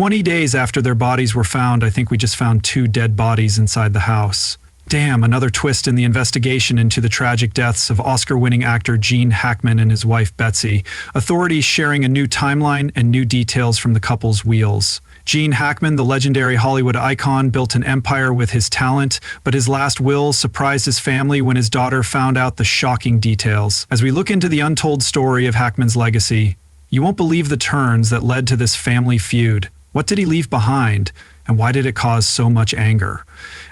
20 days after their bodies were found, I think we just found 2 dead bodies inside the house. Damn, another twist in the investigation into the tragic deaths of Oscar-winning actor Gene Hackman and his wife Betsy. Authorities sharing a new timeline and new details from the couple's wheels. Gene Hackman, the legendary Hollywood icon, built an empire with his talent, but his last will surprised his family when his daughter found out the shocking details. As we look into the untold story of Hackman's legacy, you won't believe the turns that led to this family feud. What did he leave behind, and why did it cause so much anger?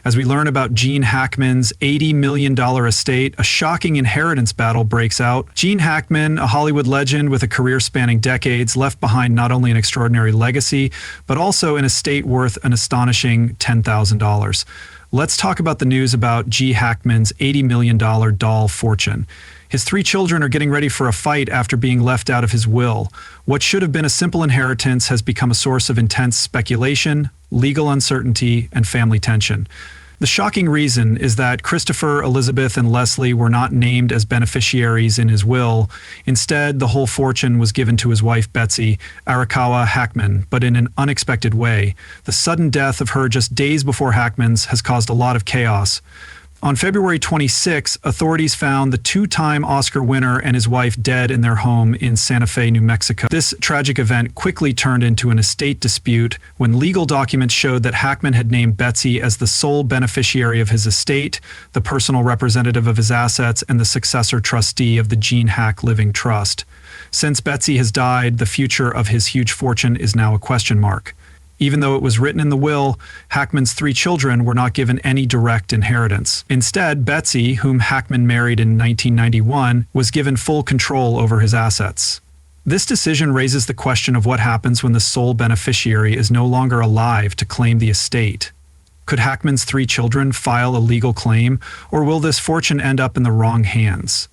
As we learn about Gene Hackman's $80 million estate, a shocking inheritance battle breaks out. Gene Hackman, a Hollywood legend with a career spanning decades, left behind not only an extraordinary legacy, but also an estate worth an astonishing $10,000. Let's talk about the news about G. Hackman's $80 million doll fortune. His 3 children are getting ready for a fight after being left out of his will. What should have been a simple inheritance has become a source of intense speculation, legal uncertainty, and family tension. The shocking reason is that Christopher, Elizabeth, and Leslie were not named as beneficiaries in his will. Instead, the whole fortune was given to his wife Betsy Arakawa Hackman, but in an unexpected way. The sudden death of her just days before Hackman's has caused a lot of chaos. On February 26, authorities found the 2-time Oscar winner and his wife dead in their home in Santa Fe, New Mexico. This tragic event quickly turned into an estate dispute when legal documents showed that Hackman had named Betsy as the sole beneficiary of his estate, the personal representative of his assets, and the successor trustee of the Gene Hack Living Trust. Since Betsy has died, the future of his huge fortune is now a question mark. Even though it was written in the will, Hackman's 3 children were not given any direct inheritance. Instead, Betsy, whom Hackman married in 1991, was given full control over his assets. This decision raises the question of what happens when the sole beneficiary is no longer alive to claim the estate. Could Hackman's 3 children file a legal claim, or will this fortune end up in the wrong hands?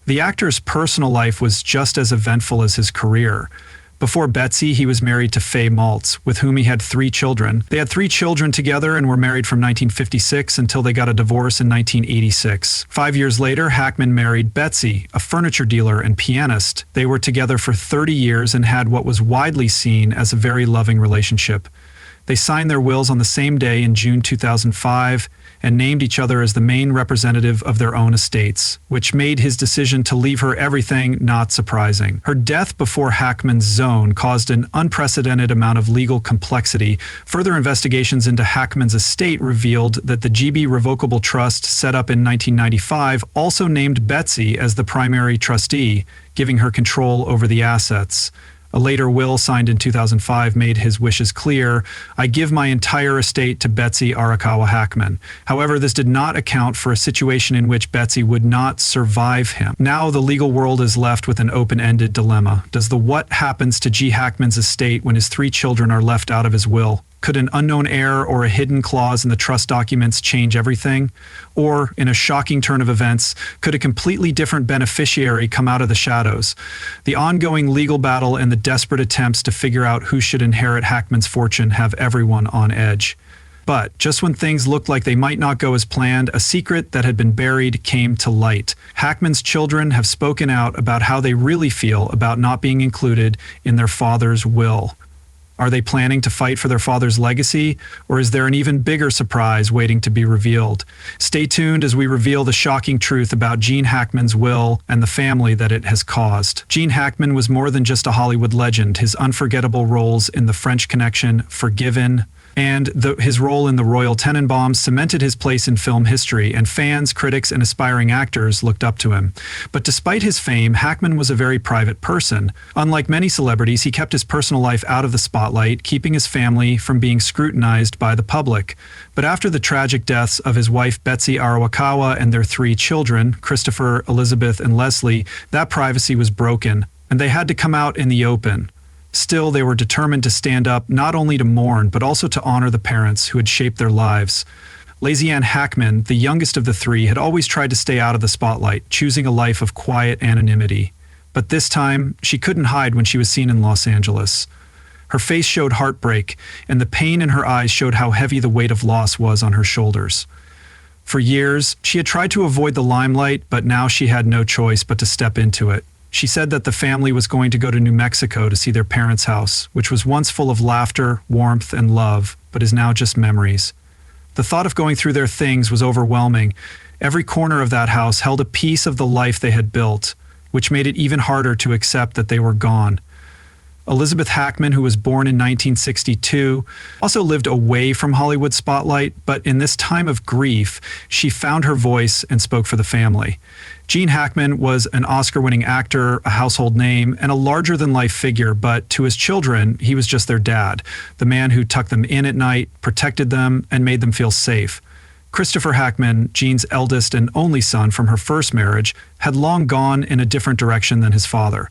The actor's personal life was just as eventful as his career. Before Betsy, he was married to Faye Maltz, with whom he had 3 children. They had 3 children together and were married from 1956 until they got a divorce in 1986. 5 years later, Hackman married Betsy, a furniture dealer and pianist. They were together for 30 years and had what was widely seen as a very loving relationship. They signed their wills on the same day in June 2005 and named each other as the main representative of their own estates, which made his decision to leave her everything not surprising. Her death before Hackman's zone caused an unprecedented amount of legal complexity. Further investigations into Hackman's estate revealed that the GB Revocable Trust set up in 1995 also named Betsy as the primary trustee, giving her control over the assets. A later will signed in 2005 made his wishes clear. I give my entire estate to Betsy Arakawa Hackman. However, this did not account for a situation in which Betsy would not survive him. Now the legal world is left with an open-ended dilemma. Does the what happens to G. Hackman's estate when his 3 children are left out of his will? Could an unknown heir or a hidden clause in the trust documents change everything? Or, in a shocking turn of events, could a completely different beneficiary come out of the shadows? The ongoing legal battle and the desperate attempts to figure out who should inherit Hackman's fortune have everyone on edge. But just when things looked like they might not go as planned, a secret that had been buried came to light. Hackman's children have spoken out about how they really feel about not being included in their father's will. Are they planning to fight for their father's legacy, or is there an even bigger surprise waiting to be revealed? Stay tuned as we reveal the shocking truth about Gene Hackman's will and the family that it has caused. Gene Hackman was more than just a Hollywood legend. His unforgettable roles in The French Connection, Forgiven, and his role in The Royal Tenenbaums cemented his place in film history, and fans, critics, and aspiring actors looked up to him. But despite his fame, Hackman was a very private person. Unlike many celebrities, he kept his personal life out of the spotlight, keeping his family from being scrutinized by the public. But after the tragic deaths of his wife Betsy Arakawa and their 3 children, Christopher, Elizabeth, and Leslie, that privacy was broken, and they had to come out in the open. Still, they were determined to stand up not only to mourn, but also to honor the parents who had shaped their lives. Lazy Ann Hackman, the youngest of the 3, had always tried to stay out of the spotlight, choosing a life of quiet anonymity. But this time, she couldn't hide when she was seen in Los Angeles. Her face showed heartbreak, and the pain in her eyes showed how heavy the weight of loss was on her shoulders. For years, she had tried to avoid the limelight, but now she had no choice but to step into it. She said that the family was going to go to New Mexico to see their parents' house, which was once full of laughter, warmth, and love, but is now just memories. The thought of going through their things was overwhelming. Every corner of that house held a piece of the life they had built, which made it even harder to accept that they were gone. Elizabeth Hackman, who was born in 1962, also lived away from Hollywood spotlight, but in this time of grief, she found her voice and spoke for the family. Gene Hackman was an Oscar-winning actor, a household name, and a larger-than-life figure, but to his children, he was just their dad, the man who tucked them in at night, protected them, and made them feel safe. Christopher Hackman, Gene's eldest and only son from her first marriage, had long gone in a different direction than his father.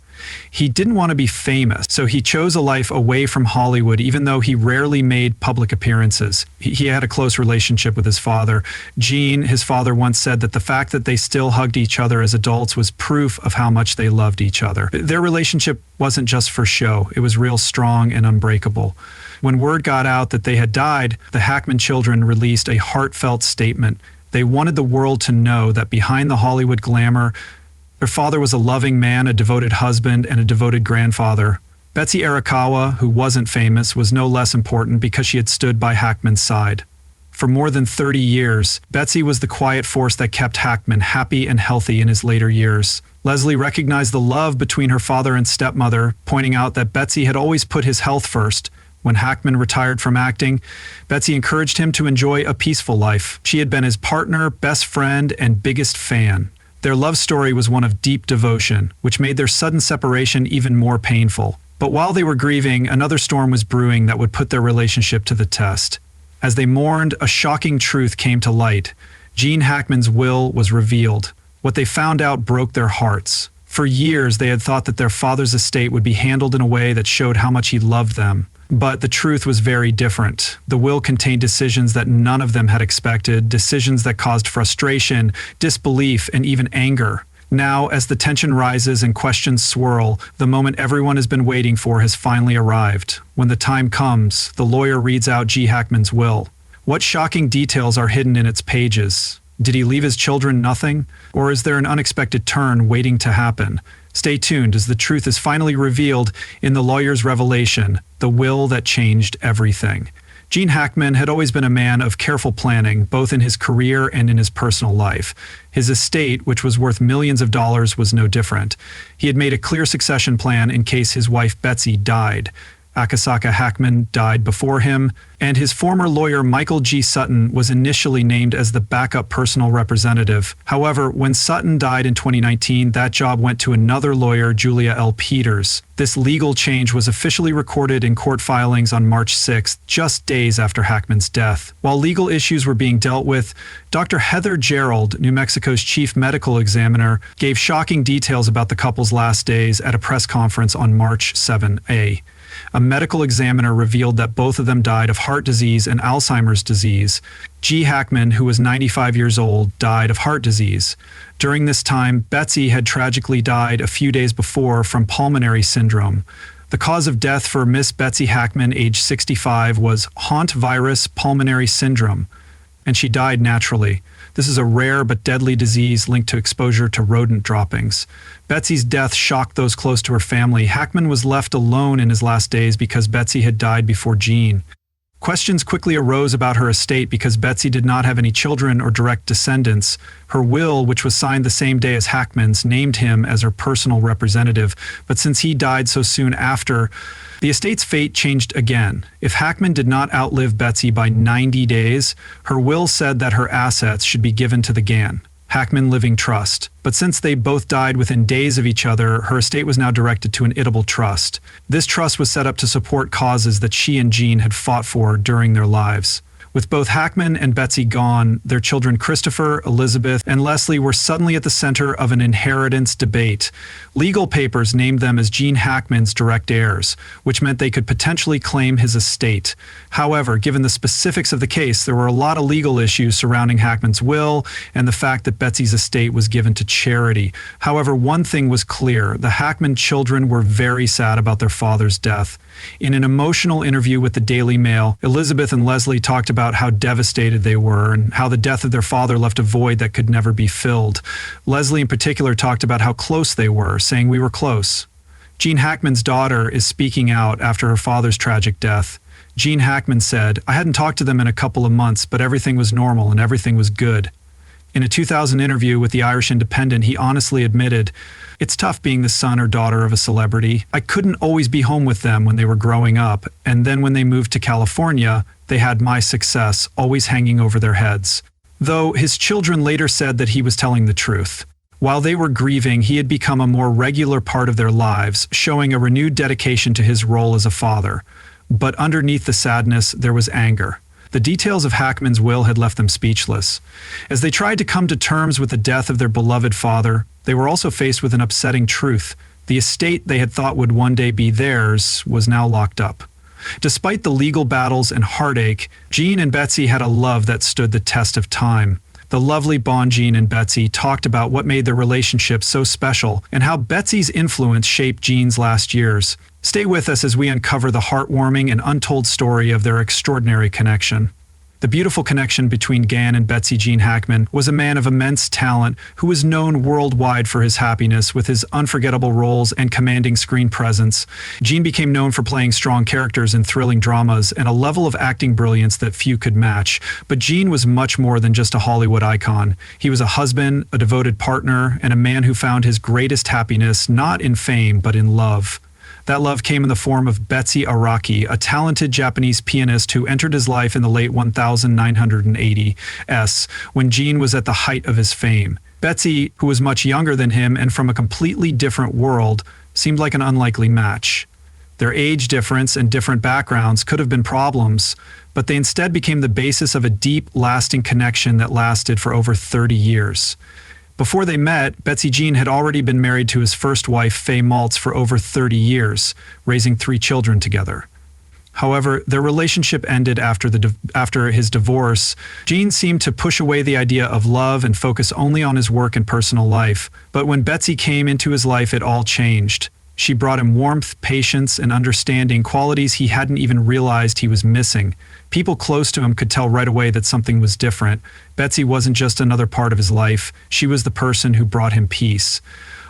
He didn't want to be famous, so he chose a life away from Hollywood, even though he rarely made public appearances. He had a close relationship with his father. Gene, his father, once said that the fact that they still hugged each other as adults was proof of how much they loved each other. Their relationship wasn't just for show. It was real strong and unbreakable. When word got out that they had died, the Hackman children released a heartfelt statement. They wanted the world to know that behind the Hollywood glamour, their father was a loving man, a devoted husband, and a devoted grandfather. Betsy Arakawa, who wasn't famous, was no less important because she had stood by Hackman's side. For more than 30 years, Betsy was the quiet force that kept Hackman happy and healthy in his later years. Leslie recognized the love between her father and stepmother, pointing out that Betsy had always put his health first. When Hackman retired from acting, Betsy encouraged him to enjoy a peaceful life. She had been his partner, best friend, and biggest fan. Their love story was one of deep devotion, which made their sudden separation even more painful. But while they were grieving, another storm was brewing that would put their relationship to the test. As they mourned, a shocking truth came to light. Gene Hackman's will was revealed. What they found out broke their hearts. For years, they had thought that their father's estate would be handled in a way that showed how much he loved them. But the truth was very different. The will contained decisions that none of them had expected, decisions that caused frustration, disbelief, and even anger. Now, as the tension rises and questions swirl, the moment everyone has been waiting for has finally arrived. When the time comes, the lawyer reads out G. Hackman's will. What shocking details are hidden in its pages? Did he leave his children nothing? Or is there an unexpected turn waiting to happen? Stay tuned as the truth is finally revealed in the lawyer's revelation, the will that changed everything. Gene Hackman had always been a man of careful planning, both in his career and in his personal life. His estate, which was worth millions of dollars, was no different. He had made a clear succession plan in case his wife Betsy died. Akasaka Hackman died before him, and his former lawyer Michael G. Sutton was initially named as the backup personal representative. However, when Sutton died in 2019, that job went to another lawyer, Julia L. Peters. This legal change was officially recorded in court filings on March 6th, just days after Hackman's death. While legal issues were being dealt with, Dr. Heather Gerald, New Mexico's chief medical examiner, gave shocking details about the couple's last days at a press conference on March 7A. A medical examiner revealed that both of them died of heart disease and Alzheimer's disease. G. Hackman, who was 95 years old, died of heart disease. During this time, Betsy had tragically died a few days before from pulmonary syndrome. The cause of death for Miss Betsy Hackman, age 65, was hantavirus pulmonary syndrome, and she died naturally. This is a rare but deadly disease linked to exposure to rodent droppings. Betsy's death shocked those close to her family. Hackman was left alone in his last days because Betsy had died before Gene. Questions quickly arose about her estate because Betsy did not have any children or direct descendants. Her will, which was signed the same day as Hackman's, named him as her personal representative, but since he died so soon after, the estate's fate changed again. If Hackman did not outlive Betsy by 90 days, her will said that her assets should be given to the GAN, Hackman Living Trust. But since they both died within days of each other, her estate was now directed to an Itable Trust. This trust was set up to support causes that she and Gene had fought for during their lives. With both Hackman and Betsy gone, their children Christopher, Elizabeth, and Leslie were suddenly at the center of an inheritance debate. Legal papers named them as Gene Hackman's direct heirs, which meant they could potentially claim his estate. However, given the specifics of the case, there were a lot of legal issues surrounding Hackman's will and the fact that Betsy's estate was given to charity. However, one thing was clear: the Hackman children were very sad about their father's death. In an emotional interview with the Daily Mail, Elizabeth and Leslie talked about how devastated they were and how the death of their father left a void that could never be filled. Leslie in particular talked about how close they were, saying, "We were close." Gene Hackman's daughter is speaking out after her father's tragic death. Gene Hackman said, "I hadn't talked to them in a couple of months, but everything was normal and everything was good." In a 2000 interview with the Irish Independent, he honestly admitted, "It's tough being the son or daughter of a celebrity. I couldn't always be home with them when they were growing up, and then when they moved to California, they had my success always hanging over their heads." Though his children later said that he was telling the truth. While they were grieving, he had become a more regular part of their lives, showing a renewed dedication to his role as a father. But underneath the sadness, there was anger. The details of Hackman's will had left them speechless. As they tried to come to terms with the death of their beloved father, they were also faced with an upsetting truth. The estate they had thought would one day be theirs was now locked up. Despite the legal battles and heartache, Gene and Betsy had a love that stood the test of time. The lovely bond Gene and Betsy talked about what made their relationship so special and how Betsy's influence shaped Gene's last years. Stay with us as we uncover the heartwarming and untold story of their extraordinary connection. The beautiful connection between Gan and Betsy. Gene Hackman was a man of immense talent who was known worldwide for his happiness with his unforgettable roles and commanding screen presence. Gene became known for playing strong characters in thrilling dramas and a level of acting brilliance that few could match. But Gene was much more than just a Hollywood icon. He was a husband, a devoted partner, and a man who found his greatest happiness not in fame but in love. That love came in the form of Betsy Araki, a talented Japanese pianist who entered his life in the late 1980s, when Gene was at the height of his fame. Betsy, who was much younger than him and from a completely different world, seemed like an unlikely match. Their age difference and different backgrounds could have been problems, but they instead became the basis of a deep, lasting connection that lasted for over 30 years. Before they met, Betsy Gene had already been married to his first wife, Faye Maltz, for over 30 years, raising 3 children together. However, their relationship ended after his divorce. Gene seemed to push away the idea of love and focus only on his work and personal life. But when Betsy came into his life, it all changed. She brought him warmth, patience, and understanding, qualities he hadn't even realized he was missing. People close to him could tell right away that something was different. Betsy wasn't just another part of his life. She was the person who brought him peace.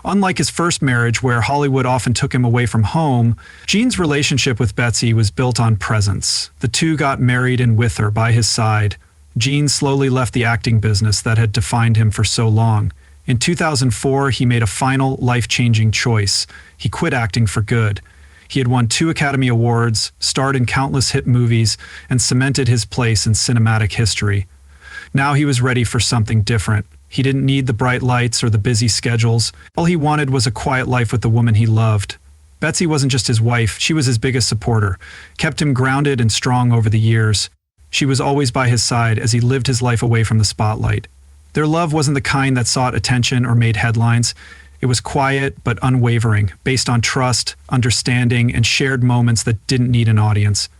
Unlike his first marriage, where Hollywood often took him away from home, Gene's relationship with Betsy was built on presence. The two got married and with her by his side, Gene slowly left the acting business that had defined him for so long. In 2004, he made a final, life-changing choice. He quit acting for good. He had won 2 Academy Awards, starred in countless hit movies, and cemented his place in cinematic history. Now he was ready for something different. He didn't need the bright lights or the busy schedules. All he wanted was a quiet life with the woman he loved. Betsy wasn't just his wife, she was his biggest supporter, kept him grounded and strong over the years. She was always by his side as he lived his life away from the spotlight. Their love wasn't the kind that sought attention or made headlines. It was quiet but unwavering, based on trust, understanding, and shared moments that didn't need an audience.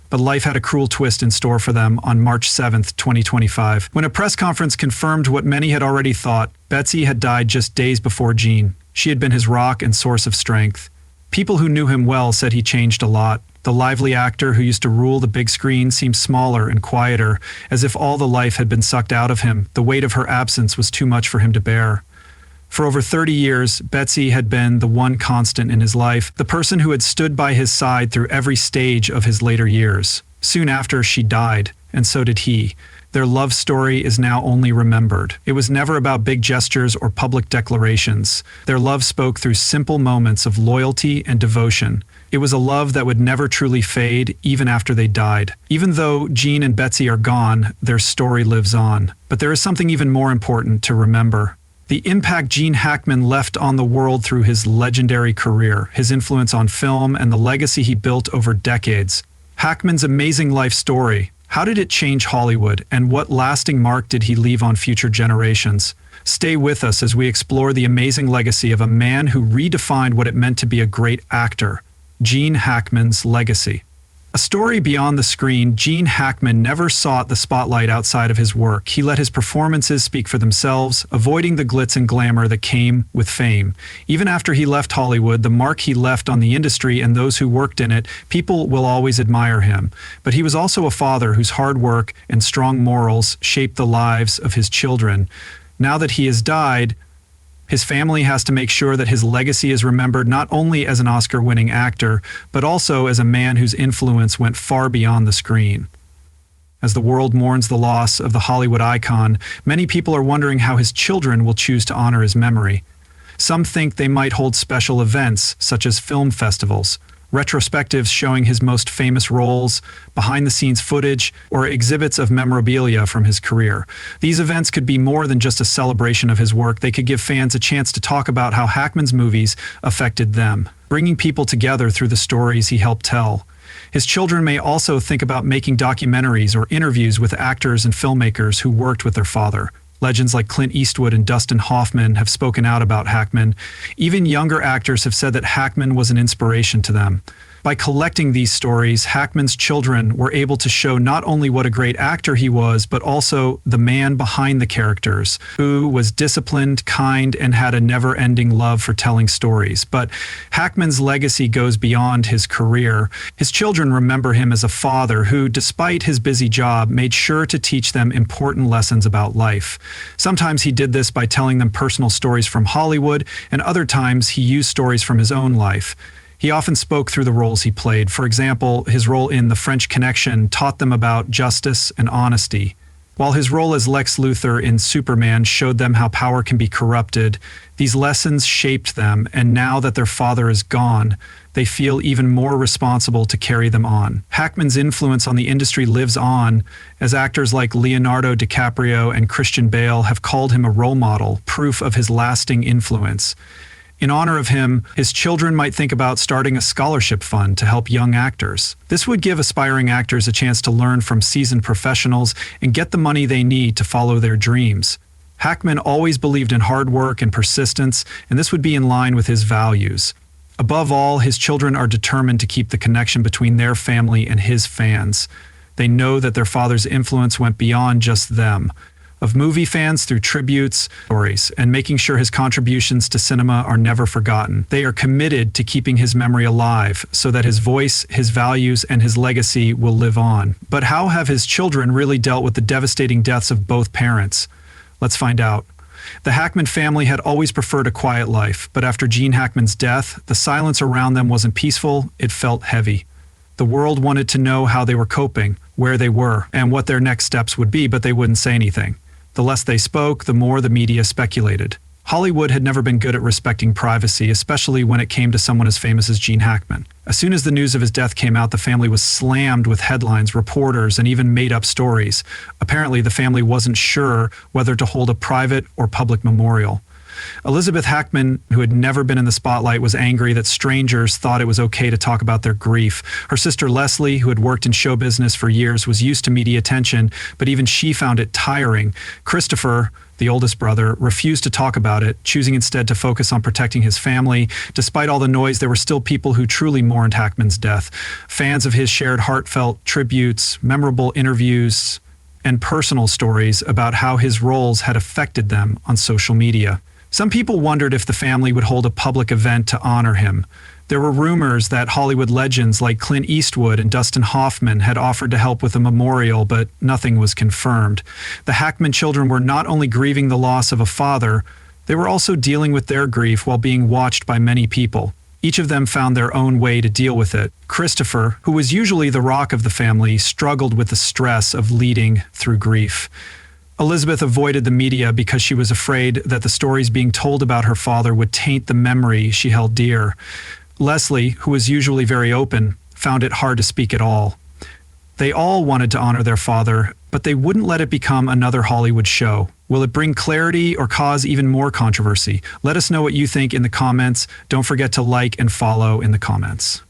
But life had a cruel twist in store for them on March 7, 2025. When a press conference confirmed what many had already thought, Betsy had died just days before Gene. She had been his rock and source of strength. People who knew him well said he changed a lot. The lively actor who used to rule the big screen seemed smaller and quieter, as if all the life had been sucked out of him. The weight of her absence was too much for him to bear. For over 30 years, Betsy had been the one constant in his life, the person who had stood by his side through every stage of his later years. Soon after, she died, and so did he. Their love story is now only remembered. It was never about big gestures or public declarations. Their love spoke through simple moments of loyalty and devotion. It was a love that would never truly fade, even after they died. Even though Gene and Betsy are gone, their story lives on. But there is something even more important to remember. The impact Gene Hackman left on the world through his legendary career, his influence on film, and the legacy he built over decades. Hackman's amazing life story. How did it change Hollywood, and what lasting mark did he leave on future generations? Stay with us as we explore the amazing legacy of a man who redefined what it meant to be a great actor. Gene Hackman's legacy. A story beyond the screen, Gene Hackman never sought the spotlight outside of his work. He let his performances speak for themselves, avoiding the glitz and glamour that came with fame. Even after he left Hollywood, the mark he left on the industry and those who worked in it, people will always admire him. But he was also a father whose hard work and strong morals shaped the lives of his children. Now that he has died, his family has to make sure that his legacy is remembered not only as an Oscar-winning actor, but also as a man whose influence went far beyond the screen. As the world mourns the loss of the Hollywood icon, many people are wondering how his children will choose to honor his memory. Some think they might hold special events, such as film festivals, retrospectives showing his most famous roles, behind-the-scenes footage, or exhibits of memorabilia from his career. These events could be more than just a celebration of his work. They could give fans a chance to talk about how Hackman's movies affected them, bringing people together through the stories he helped tell. His children may also think about making documentaries or interviews with actors and filmmakers who worked with their father. Legends like Clint Eastwood and Dustin Hoffman have spoken out about Hackman. Even younger actors have said that Hackman was an inspiration to them. By collecting these stories, Hackman's children were able to show not only what a great actor he was, but also the man behind the characters, who was disciplined, kind, and had a never-ending love for telling stories. But Hackman's legacy goes beyond his career. His children remember him as a father who, despite his busy job, made sure to teach them important lessons about life. Sometimes he did this by telling them personal stories from Hollywood, and other times he used stories from his own life. He often spoke through the roles he played. For example, his role in The French Connection taught them about justice and honesty, while his role as Lex Luthor in Superman showed them how power can be corrupted. These lessons shaped them, and now that their father is gone, they feel even more responsible to carry them on. Hackman's influence on the industry lives on, as actors like Leonardo DiCaprio and Christian Bale have called him a role model, proof of his lasting influence. In honor of him, his children might think about starting a scholarship fund to help young actors. This would give aspiring actors a chance to learn from seasoned professionals and get the money they need to follow their dreams. Hackman always believed in hard work and persistence, and this would be in line with his values. Above all, his children are determined to keep the connection between their family and his fans. They know that their father's influence went beyond just them. Of movie fans through tributes, stories, and making sure his contributions to cinema are never forgotten. They are committed to keeping his memory alive so that his voice, his values, and his legacy will live on. But how have his children really dealt with the devastating deaths of both parents? Let's find out. The Hackman family had always preferred a quiet life, but after Gene Hackman's death, the silence around them wasn't peaceful, it felt heavy. The world wanted to know how they were coping, where they were, and what their next steps would be, but they wouldn't say anything. The less they spoke, the more the media speculated. Hollywood had never been good at respecting privacy, especially when it came to someone as famous as Gene Hackman. As soon as the news of his death came out, the family was slammed with headlines, reporters, and even made-up stories. Apparently, the family wasn't sure whether to hold a private or public memorial. Elizabeth Hackman, who had never been in the spotlight, was angry that strangers thought it was okay to talk about their grief. Her sister Leslie, who had worked in show business for years, was used to media attention, but even she found it tiring. Christopher, the oldest brother, refused to talk about it, choosing instead to focus on protecting his family. Despite all the noise, there were still people who truly mourned Hackman's death. Fans of his shared heartfelt tributes, memorable interviews, and personal stories about how his roles had affected them on social media. Some people wondered if the family would hold a public event to honor him. There were rumors that Hollywood legends like Clint Eastwood and Dustin Hoffman had offered to help with a memorial, but nothing was confirmed. The Hackman children were not only grieving the loss of a father, they were also dealing with their grief while being watched by many people. Each of them found their own way to deal with it. Christopher, who was usually the rock of the family, struggled with the stress of leading through grief. Elizabeth avoided the media because she was afraid that the stories being told about her father would taint the memory she held dear. Leslie, who was usually very open, found it hard to speak at all. They all wanted to honor their father, but they wouldn't let it become another Hollywood show. Will it bring clarity or cause even more controversy? Let us know what you think in the comments. Don't forget to like and follow in the comments.